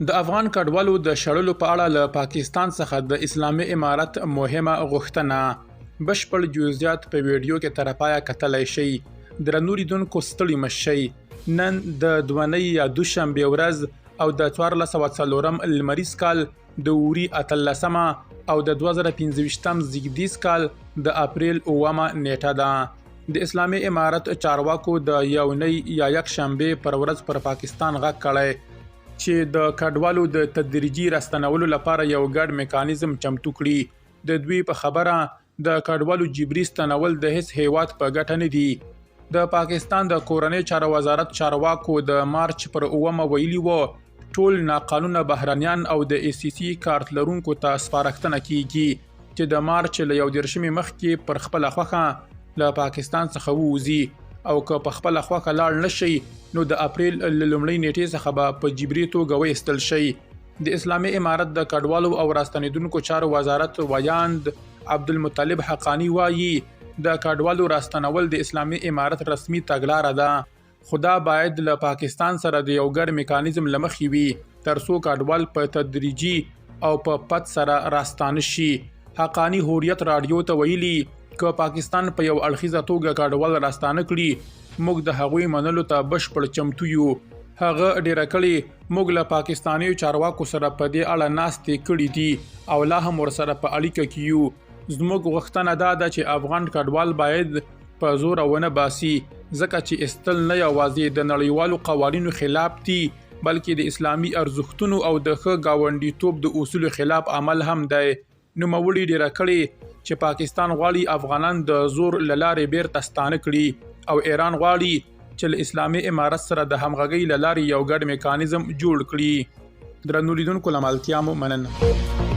د افغان کډوالو د شړلو په اړه له پاکستان څخه د اسلامي امارت مهمه غوښتنه بشپړ جزئیات په ویډیو کې تر پایه کتلای شئ. درنو لیدونکو ستړي مه شئ. نن د دوونۍ یا دوشنبې ورځ او د 1404 لمریز کال د اوري 18 او د 2015 زیږدیز کال د اپریل 9 نیټه ده. د اسلامي امارت چارواکو د یونۍ یا یک شنبه پر ورځ پر پاکستان غږ کړی چې د کډوالو د تدریجي راستنولو لپاره یو ګډ میکانیزم چمتو کړي. د دوی په خبره د کډوالو جبري ستنول د هیڅ هیواد په ګټه نه دي. د پاکستان د کورنۍ چارو وزارت چارواکو د مارچ پر 9 ویلي وو ټول ناقانونه بهرانيان او د ای سی سی کارت لرونکو ته سپارښتنه کیږي چې د مارچ له 1 مخکې پر خپل خوخه له پاکستان څخه ووزي او که په خپل خوخه لاړ نشي نو د اپریل له لومړۍ نیټې څخه به په جبري توګه وایستل شي. د اسلامي امارت د کډوالو او راستنیدونکو چارو وزارت ویاند عبدالمطلب حقانی وایي د کډوالو راستنول د اسلامي امارت رسمي تګلاره ده، خو دا باید له پاکستان سره د یو ګډ میکانیزم له مخې وي ترڅو کډوال په تدریجي او په پد سره راستانه شي. حقانی هوریت رادیو ته ویلي که پاکستان په یو اړخیزه توګه کډوال راستانه کړي موږ د هغوی منلو ته بشپړ چمتو یو. هغه ډیره کړي موږ له پاکستاني چارواکو سره په دې اړه ناستې کړي دي او لا هم ورسره په اړیکه کې یو. زموږ غوښتنه دا ده چې افغان کډوال باید په زور ونه باسي ځکه چې استل نه یوازې د نړیوالو قوانینو خلاف دي بلکې د اسلامي ارزښتونو او د ښه ګاونډیتوب د اصولو خلاف عمل هم دی. نوموړي ډیره کړي چې پاکستان غواړي افغانان د زور له لارې بیرته ستانه کړي او ایران غواړي چې له اسلامي امارت سره د همغږۍ له لارې یو ګډ میکانیزم جوړ کړي. درنو لیدونکو له ملتیا مو مننه.